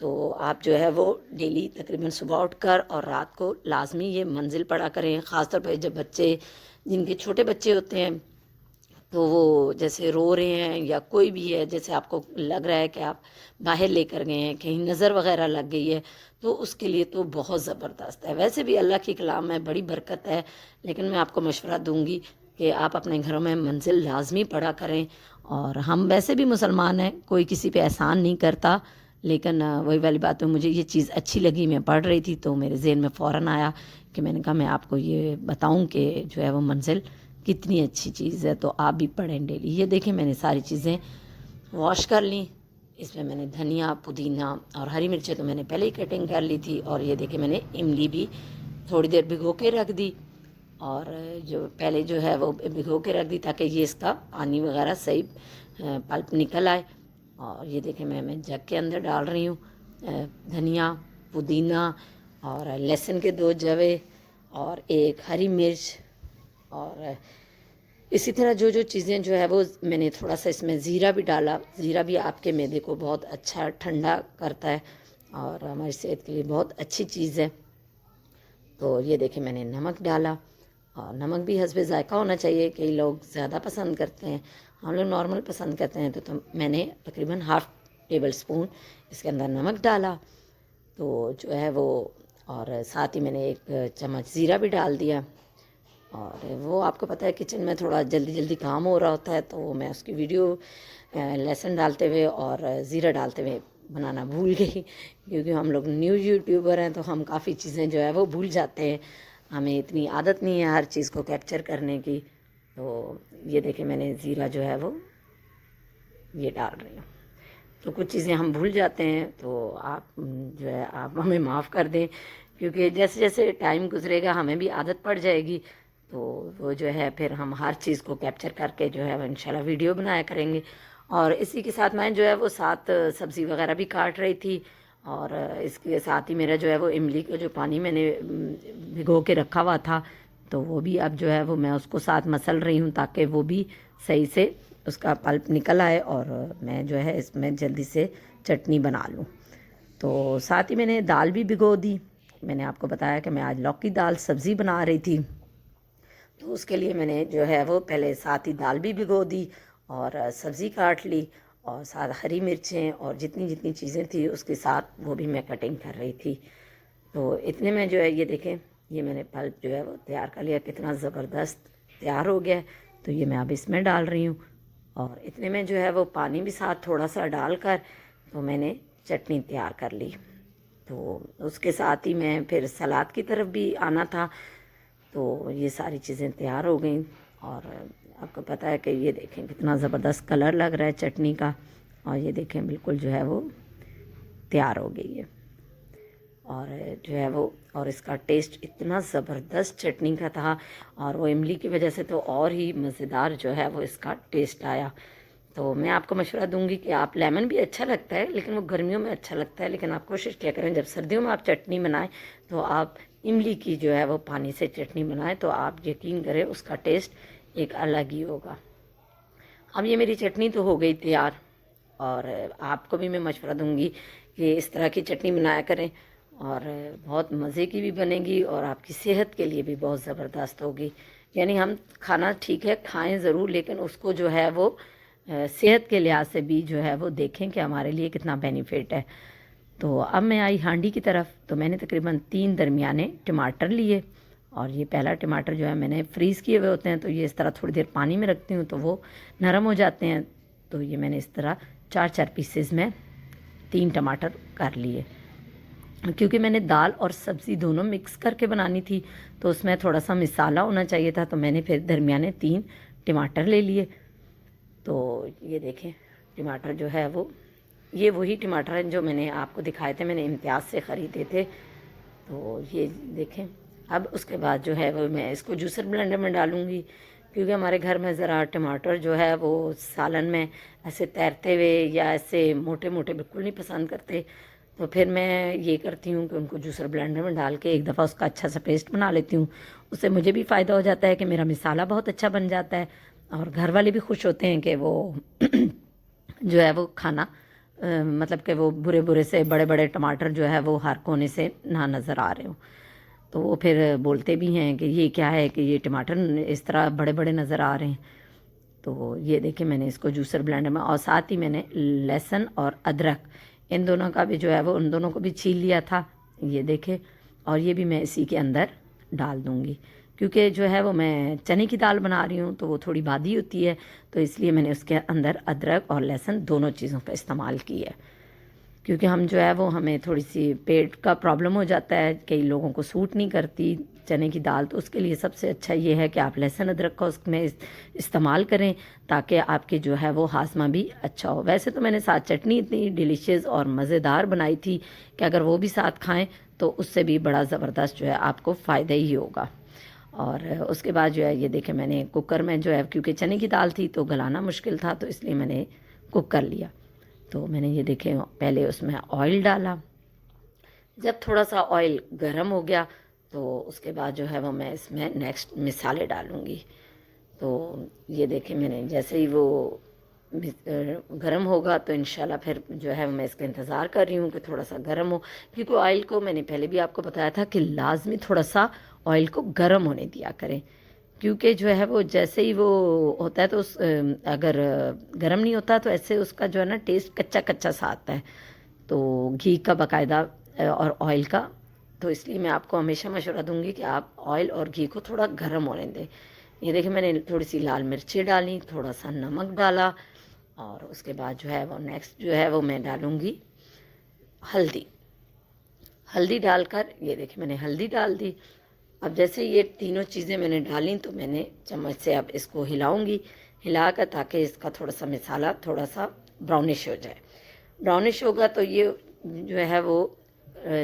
تو آپ جو ہے وہ ڈیلی تقریباً صبح اٹھ کر اور رات کو لازمی یہ منزل پڑھا کریں، خاص طور پہ جب بچے، جن کے چھوٹے بچے ہوتے ہیں تو وہ جیسے رو رہے ہیں یا کوئی بھی ہے، جیسے آپ کو لگ رہا ہے کہ آپ باہر لے کر گئے ہیں، کہیں نظر وغیرہ لگ گئی ہے، تو اس کے لیے تو بہت زبردست ہے۔ ویسے بھی اللہ کی کلام ہے، بڑی برکت ہے، لیکن میں آپ کو مشورہ دوں گی کہ آپ اپنے گھروں میں منزل لازمی پڑھا کریں۔ اور ہم ویسے بھی مسلمان ہیں، کوئی کسی پہ احسان نہیں کرتا، لیکن وہی والی بات ہے، مجھے یہ چیز اچھی لگی، میں پڑھ رہی تھی تو میرے ذہن میں فوراً آیا کہ میں نے کہا میں آپ کو یہ بتاؤں کہ جو ہے وہ منزل کتنی اچھی چیز ہے، تو آپ بھی پڑھیں ڈیلی۔ یہ دیکھیں میں نے ساری چیزیں واش کر لیں، اس میں میں نے دھنیا، پودینہ اور ہری مرچیں تو میں نے پہلے ہی کٹنگ کر لی تھی، اور یہ دیکھیں میں نے املی بھی تھوڑی دیر بھگو کے رکھ دی، اور جو پہلے جو ہے وہ بھگو کے رکھ دی تاکہ یہ اس کا پانی وغیرہ صحیح پلپ نکل آئے۔ اور یہ دیکھیں میں جگ کے اندر ڈال رہی ہوں دھنیا، پودینہ اور لہسن کے 2 جوے اور 1 ہری مرچ، اور اسی طرح جو چیزیں جو ہے وہ میں نے تھوڑا سا اس میں زیرہ بھی ڈالا۔ زیرہ بھی آپ کے معدے کو بہت اچھا ٹھنڈا کرتا ہے اور ہماری صحت کے لیے بہت اچھی چیز ہے۔ تو یہ دیکھیں میں نے نمک ڈالا، اور نمک بھی حسب ذائقہ ہونا چاہیے، کئی لوگ زیادہ پسند کرتے ہیں، ہم لوگ نارمل پسند کرتے ہیں، تو میں نے تقریباً ½ ٹیبل اسپون اس کے اندر نمک ڈالا، تو جو ہے وہ، اور ساتھ ہی میں نے 1 چمچ زیرہ بھی ڈال دیا۔ اور وہ آپ کو پتہ ہے کچن میں تھوڑا جلدی کام ہو رہا ہوتا ہے، تو میں اس کی ویڈیو لہسن ڈالتے ہوئے اور زیرہ ڈالتے ہوئے بنانا بھول گئی، کیونکہ ہم لوگ نیو یوٹیوبر ہیں تو ہم کافی چیزیں جو ہے وہ بھول جاتے ہیں، ہمیں اتنی عادت نہیں ہے ہر چیز کو کیپچر کرنے کی۔ تو یہ دیکھیں میں نے زیرہ جو ہے وہ یہ ڈال رہی ہوں، تو کچھ چیزیں ہم بھول جاتے ہیں، تو آپ جو ہے آپ ہمیں معاف کر دیں، کیونکہ جیسے جیسے ٹائم گزرے گا ہمیں بھی عادت پڑ جائے گی، تو وہ جو ہے پھر ہم ہر چیز کو کیپچر کر کے جو ہے وہ انشاءاللہ ویڈیو بنایا کریں گے۔ اور اسی کے ساتھ میں جو ہے وہ ساتھ سبزی وغیرہ بھی کاٹ رہی تھی، اور اس کے ساتھ ہی میرا جو ہے وہ املی کا جو پانی میں نے بھگو کے رکھا ہوا تھا، تو وہ بھی اب جو ہے وہ میں اس کو ساتھ مسل رہی ہوں تاکہ وہ بھی صحیح سے اس کا پلپ نکل آئے، اور میں جو ہے اس میں جلدی سے چٹنی بنا لوں۔ تو ساتھ ہی میں نے دال بھی بھگو دی، میں نے آپ کو بتایا کہ میں آج لوکی دال سبزی بنا رہی تھی، تو اس کے لیے میں نے جو ہے وہ پہلے ساتھ ہی دال بھی بھگو دی اور سبزی کاٹ لی، اور ساتھ ہری مرچیں اور جتنی چیزیں تھیں اس کے ساتھ وہ بھی میں کٹنگ کر رہی تھی۔ تو اتنے میں جو ہے یہ دیکھیں یہ میں نے پلپ جو ہے وہ تیار کر لیا، کتنا زبردست تیار ہو گیا ہے، تو یہ میں اب اس میں ڈال رہی ہوں، اور اتنے میں جو ہے وہ پانی بھی ساتھ تھوڑا سا ڈال کر تو میں نے چٹنی تیار کر لی۔ تو اس کے ساتھ ہی میں پھر سلاد کی طرف بھی آنا تھا، تو یہ ساری چیزیں تیار ہو گئیں، اور آپ کو پتہ ہے کہ یہ دیکھیں کتنا زبردست کلر لگ رہا ہے چٹنی کا، اور یہ دیکھیں بالکل جو ہے وہ تیار ہو گئی ہے، اور جو ہے وہ، اور اس کا ٹیسٹ اتنا زبردست چٹنی کا تھا، اور وہ املی کی وجہ سے تو اور ہی مزیدار جو ہے وہ اس کا ٹیسٹ آیا۔ تو میں آپ کو مشورہ دوں گی کہ آپ، لیمن بھی اچھا لگتا ہے لیکن وہ گرمیوں میں اچھا لگتا ہے، لیکن آپ کوشش کیا کریں جب سردیوں میں آپ چٹنی بنائیں تو آپ املی کی جو ہے وہ پانی سے چٹنی بنائیں، تو آپ یقین کریں اس کا ٹیسٹ ایک الگ ہی ہوگا۔ اب یہ میری چٹنی تو ہو گئی تیار، اور آپ کو بھی میں مشورہ دوں گی کہ اس طرح کی چٹنی بنایا کریں، اور بہت مزے کی بھی بنے گی اور آپ کی صحت کے لیے بھی بہت زبردست ہوگی۔ یعنی ہم کھانا ٹھیک ہے کھائیں ضرور، لیکن اس کو جو ہے وہ صحت کے لحاظ سے بھی جو ہے وہ دیکھیں کہ ہمارے لیے کتنا بینیفٹ ہے۔ تو اب میں آئی ہانڈی کی طرف، تو میں نے تقریباً 3 درمیانے ٹماٹر لیے، اور یہ پہلا ٹماٹر جو ہے میں نے فریز کیے ہوئے ہوتے ہیں، تو یہ اس طرح تھوڑی دیر پانی میں رکھتی ہوں تو وہ نرم ہو جاتے ہیں، تو یہ میں نے اس طرح 4 پیسز میں 3 ٹماٹر کر لیے، کیونکہ میں نے دال اور سبزی دونوں مکس کر کے بنانی تھی تو اس میں تھوڑا سا مسالہ ہونا چاہیے تھا، تو میں نے پھر درمیانے 3 ٹماٹر لے لیے۔ تو یہ دیکھیں ٹماٹر جو ہے وہ، یہ وہی ٹماٹر ہیں جو میں نے آپ کو دکھائے تھے، میں نے امتیاز سے خریدے تھے، تو یہ دیکھیں۔ اب اس کے بعد جو ہے وہ میں اس کو جوسر بلینڈر میں ڈالوں گی، کیونکہ ہمارے گھر میں ذرا ٹماٹر جو ہے وہ سالن میں ایسے تیرتے ہوئے یا ایسے موٹے بالکل نہیں پسند کرتے، تو پھر میں یہ کرتی ہوں کہ ان کو جوسر بلینڈر میں ڈال کے ایک دفعہ اس کا اچھا سا پیسٹ بنا لیتی ہوں، اس سے مجھے بھی فائدہ ہو جاتا ہے کہ میرا مسالہ بہت اچھا بن جاتا ہے، اور گھر والے بھی خوش ہوتے ہیں کہ وہ جو ہے وہ کھانا مطلب کہ وہ برے برے سے بڑے بڑے ٹماٹر جو ہے وہ ہر کونے سے نہ نظر آ رہے ہوں. تو وہ پھر بولتے بھی ہیں کہ یہ کیا ہے کہ یہ ٹماٹر اس طرح بڑے بڑے نظر آ رہے ہیں. تو یہ دیکھیں میں نے اس کو جوسر بلینڈر میں، اور ساتھ ہی میں نے لہسن اور ادرک ان دونوں کا بھی جو ہے وہ ان دونوں کو بھی چھیل لیا تھا. یہ دیکھیں، اور یہ بھی میں اسی کے اندر ڈال دوں گی، کیونکہ جو ہے وہ میں چنے کی دال بنا رہی ہوں تو وہ تھوڑی بادی ہوتی ہے، تو اس لیے میں نے اس کے اندر ادرک اور لہسن دونوں چیزوں کا استعمال کیا ہے. کیونکہ ہم جو ہے وہ ہمیں تھوڑی سی پیٹ کا پرابلم ہو جاتا ہے، کئی لوگوں کو سوٹ نہیں کرتی چنے کی دال، تو اس کے لیے سب سے اچھا یہ ہے کہ آپ لہسن ادرک کا اس میں استعمال کریں تاکہ آپ کے جو ہے وہ ہاضمہ بھی اچھا ہو. ویسے تو میں نے ساتھ چٹنی اتنی ڈیلیشیس اور مزیدار بنائی تھی کہ اگر وہ بھی ساتھ کھائیں تو اس سے بھی بڑا زبردست جو ہے آپ کو فائدہ ہی ہوگا. اور اس کے بعد جو ہے یہ دیکھیں میں نے کوکر میں جو ہے، کیونکہ چنے کی دال تھی تو گلانا مشکل تھا تو اس لیے میں نے کوک کر لیا. تو میں نے یہ دیکھیں پہلے اس میں آئل ڈالا. جب تھوڑا سا آئل گرم ہو گیا تو اس کے بعد جو ہے وہ میں اس میں نیکسٹ مسالے ڈالوں گی. تو یہ دیکھیں میں نے جیسے ہی وہ گرم ہوگا تو انشاءاللہ پھر جو ہے میں اس کا انتظار کر رہی ہوں کہ تھوڑا سا گرم ہو، کیونکہ آئل کو میں نے پہلے بھی آپ کو بتایا تھا کہ لازمی تھوڑا سا آئل کو گرم ہونے دیا کریں، کیونکہ جو ہے وہ جیسے ہی وہ ہوتا ہے تو اگر گرم نہیں ہوتا تو ایسے اس کا جو ہے نا ٹیسٹ کچا کچا سا آتا ہے. تو گھی کا باقاعدہ اور آئل کا، تو اس لیے میں آپ کو ہمیشہ مشورہ دوں گی کہ آپ آئل اور گھی کو تھوڑا گرم ہونے دیں. یہ دیکھیں میں نے تھوڑی سی لال مرچیں ڈالی، تھوڑا سا نمک ڈالا، اور اس کے بعد جو ہے وہ نیکسٹ جو ہے وہ میں ڈالوں گی ہلدی ڈال کر. یہ دیکھیں میں نے ہلدی ڈال دی. اب جیسے یہ تینوں چیزیں میں نے ڈالیں تو میں نے چمچ سے اب اس کو ہلاؤں گی، ہلا کر تاکہ اس کا تھوڑا سا مسالہ تھوڑا سا براؤنش ہو جائے. براؤنش ہوگا تو یہ جو ہے وہ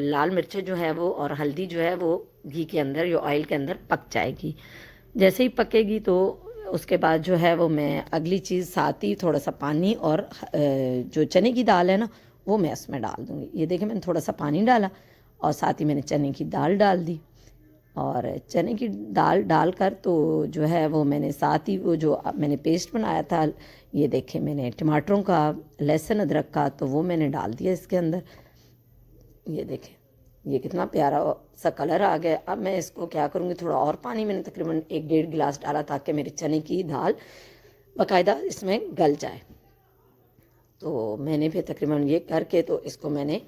لال مرچیں جو ہے وہ اور ہلدی جو ہے وہ گھی کے اندر یا آئل کے اندر پک جائے گی. جیسے ہی پکے گی تو اس کے بعد جو ہے وہ میں اگلی چیز ساتھ ہی تھوڑا سا پانی اور جو چنے کی دال ہے نا وہ میں اس میں ڈال دوں گی. یہ دیکھیں میں نے تھوڑا سا پانی ڈالا اور ساتھ ہی میں نے چنے کی دال ڈال دی. اور چنے کی دال ڈال کر تو جو ہے وہ میں نے ساتھ ہی وہ جو میں نے پیسٹ بنایا تھا، یہ دیکھیں میں نے ٹماٹروں کا، لہسن ادرک کا، تو وہ میں نے ڈال دیا اس کے اندر. یہ دیکھیں یہ کتنا پیارا سا کلر آ گیا. اب میں اس کو کیا کروں گی، تھوڑا اور پانی میں نے تقریباً 1-1.5 گلاس ڈالا تاکہ میری چنے کی دال باقاعدہ اس میں گل جائے. تو میں نے پھر تقریباً یہ کر کے تو اس کو میں نے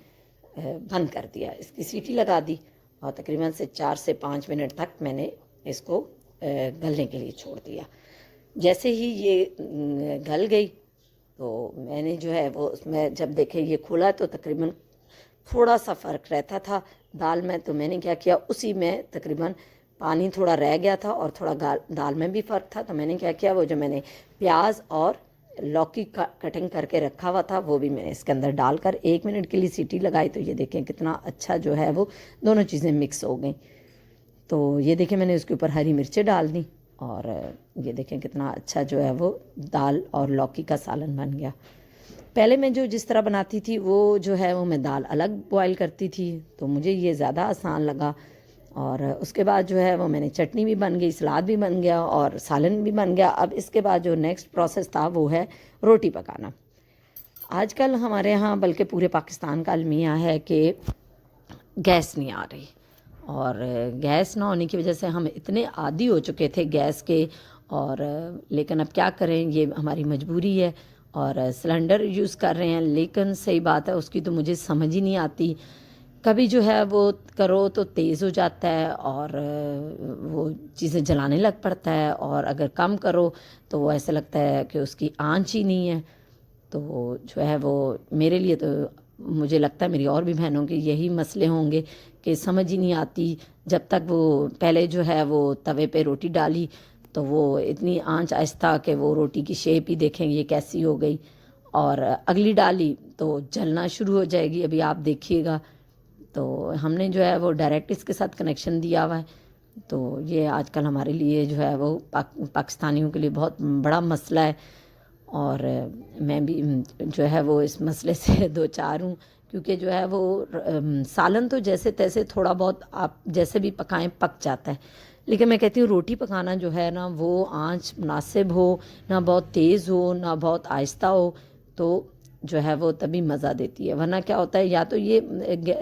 بند کر دیا، اس کی سیٹی لگا دی، اور تقریباً 4 سے 5 منٹ تک میں نے اس کو گلنے کے لیے چھوڑ دیا. جیسے ہی یہ گل گئی تو میں نے جو ہے وہ اس میں جب دیکھے یہ کھولا تو تقریباً تھوڑا سا فرق رہتا تھا دال میں، تو میں نے کیا کیا اسی میں تقریباً پانی تھوڑا رہ گیا تھا اور تھوڑا دال میں بھی فرق تھا، تو میں نے کیا کیا وہ جو میں نے پیاز اور لوکی کا کٹنگ کر کے رکھا ہوا تھا وہ بھی میں نے اس کے اندر ڈال کر 1 منٹ کے لیے سیٹی لگائی. تو یہ دیکھیں کتنا اچھا جو ہے وہ دونوں چیزیں مکس ہو گئیں. تو یہ دیکھیں میں نے اس کے اوپر ہری مرچیں ڈال دیں، اور یہ دیکھیں کتنا اچھا جو ہے وہ دال اور لوکی کا سالن بن گیا. پہلے میں جو جس طرح بناتی تھی وہ جو ہے وہ میں دال الگ بوائل کرتی تھی، تو مجھے یہ زیادہ آسان لگا. اور اس کے بعد جو ہے وہ میں نے چٹنی بھی بن گئی، سلاد بھی بن گیا اور سالن بھی بن گیا. اب اس کے بعد جو نیکسٹ پروسیس تھا وہ ہے روٹی پکانا. آج کل ہمارے ہاں بلکہ پورے پاکستان کا المیہ ہے کہ گیس نہیں آ رہی، اور گیس نہ ہونے کی وجہ سے ہم اتنے عادی ہو چکے تھے گیس کے، اور لیکن اب کیا کریں، یہ ہماری مجبوری ہے اور سلنڈر یوز کر رہے ہیں. لیکن صحیح بات ہے اس کی تو مجھے سمجھ ہی نہیں آتی. کبھی جو ہے وہ کرو تو تیز ہو جاتا ہے اور وہ چیزیں جلانے لگ پڑتا ہے، اور اگر کم کرو تو وہ ایسا لگتا ہے کہ اس کی آنچ ہی نہیں ہے. تو جو ہے وہ میرے لیے تو مجھے لگتا ہے میری اور بھی بہنوں کے یہی مسئلے ہوں گے کہ سمجھ ہی نہیں آتی. جب تک وہ پہلے جو ہے وہ توے پہ روٹی ڈالی تو وہ اتنی آنچ آہستہ کہ وہ روٹی کی شیپ ہی دیکھیں یہ کیسی ہو گئی، اور اگلی ڈالی تو جلنا شروع ہو جائے گی. ابھی آپ دیکھیے گا. تو ہم نے جو ہے وہ ڈائریکٹ اس کے ساتھ کنیکشن دیا ہوا ہے. تو یہ آج کل ہمارے لیے جو ہے وہ پاکستانیوں کے لیے بہت بڑا مسئلہ ہے، اور میں بھی جو ہے وہ اس مسئلے سے دو چار ہوں. کیونکہ جو ہے وہ سالن تو جیسے تیسے تھوڑا بہت آپ جیسے بھی پکائیں پک جاتا ہے، لیکن میں کہتی ہوں روٹی پکانا جو ہے نا وہ آنچ مناسب ہو، نہ بہت تیز ہو نہ بہت آہستہ ہو، تو جو ہے وہ تبھی مزہ دیتی ہے، ورنہ کیا ہوتا ہے، یا تو یہ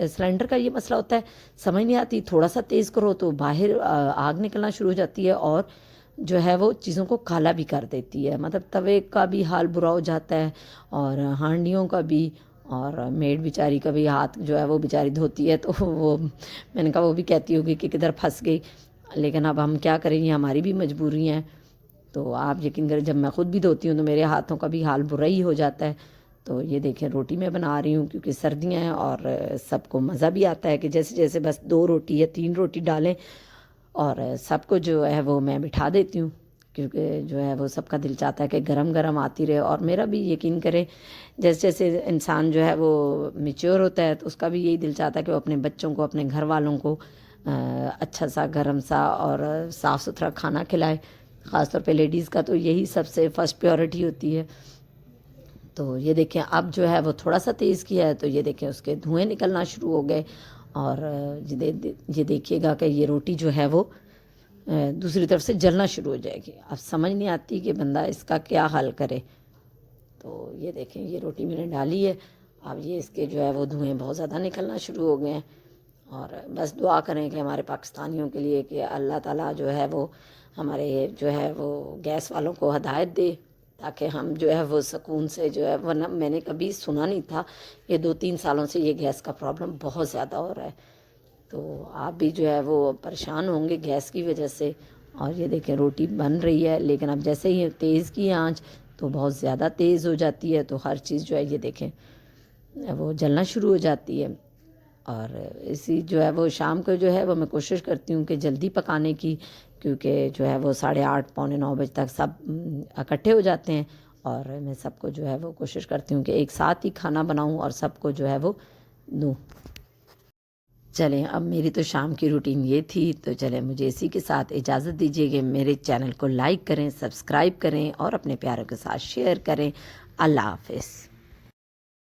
سلنڈر کا یہ مسئلہ ہوتا ہے، سمجھ نہیں آتی، تھوڑا سا تیز کرو تو باہر آگ نکلنا شروع ہو جاتی ہے، اور جو ہے وہ چیزوں کو کالا بھی کر دیتی ہے، مطلب توے کا بھی حال برا ہو جاتا ہے اور ہانڈیوں کا بھی، اور میڈ بیچاری کا بھی ہاتھ جو ہے وہ بیچاری دھوتی ہے، تو وہ میں نے کہا وہ بھی کہتی ہوگی کہ کدھر پھنس گئی، لیکن اب ہم کیا کریں، یہ ہماری بھی مجبوری ہیں۔ تو آپ یقین کریں جب میں خود بھی دھوتی ہوں تو میرے ہاتھوں کا بھی حال برا ہی ہو جاتا ہے۔ تو یہ دیکھیں روٹی میں بنا رہی ہوں کیونکہ سردیاں ہیں اور سب کو مزہ بھی آتا ہے کہ جیسے جیسے بس 2 روٹی یا 3 روٹی ڈالیں، اور سب کو جو ہے وہ میں بٹھا دیتی ہوں، کیونکہ جو ہے وہ سب کا دل چاہتا ہے کہ گرم گرم آتی رہے، اور میرا بھی یقین کریں جیسے جیسے انسان جو ہے وہ میچور ہوتا ہے تو اس کا بھی یہی دل چاہتا ہے کہ وہ اپنے بچوں کو، اپنے گھر والوں کو اچھا سا گرم سا اور صاف ستھرا کھانا کھلائے، خاص طور پہ لیڈیز کا تو یہی سب سے فرسٹ پریورٹی ہوتی ہے۔ تو یہ دیکھیں اب جو ہے وہ تھوڑا سا تیز کیا ہے تو یہ دیکھیں اس کے دھوئیں نکلنا شروع ہو گئے، اور یہ دیکھیے گا کہ یہ روٹی جو ہے وہ دوسری طرف سے جلنا شروع ہو جائے گی، اب سمجھ نہیں آتی کہ بندہ اس کا کیا حل کرے۔ تو یہ دیکھیں یہ روٹی میں نے ڈالی ہے، اب یہ اس کے جو ہے وہ دھوئیں بہت زیادہ نکلنا شروع ہو گئے ہیں، اور بس دعا کریں کہ ہمارے پاکستانیوں کے لیے کہ اللہ تعالیٰ جو ہے وہ ہمارے جو ہے وہ گیس والوں کو ہدایت دے، تاکہ ہم جو ہے وہ سکون سے جو ہے، ورنہ میں نے کبھی سنا نہیں تھا، یہ 2-3 سالوں سے یہ گیس کا پرابلم بہت زیادہ ہو رہا ہے، تو آپ بھی جو ہے وہ پریشان ہوں گے گیس کی وجہ سے۔ اور یہ دیکھیں روٹی بن رہی ہے، لیکن اب جیسے ہی تیز کی آنچ تو بہت زیادہ تیز ہو جاتی ہے، تو ہر چیز جو ہے یہ دیکھیں وہ جلنا شروع ہو جاتی ہے۔ اور اسی جو ہے وہ شام کو جو ہے وہ میں کوشش کرتی ہوں کہ جلدی پکانے کی، کیونکہ جو ہے وہ 8:30 پونے 9 بجے تک سب اکٹھے ہو جاتے ہیں، اور میں سب کو جو ہے وہ کوشش کرتی ہوں کہ ایک ساتھ ہی کھانا بناؤں اور سب کو جو ہے وہ دوں۔ چلیں اب میری تو شام کی روٹین یہ تھی، تو چلیں مجھے اسی کے ساتھ اجازت دیجیے کہ میرے چینل کو لائک کریں، سبسکرائب کریں اور اپنے پیاروں کے ساتھ شیئر کریں۔ اللہ حافظ۔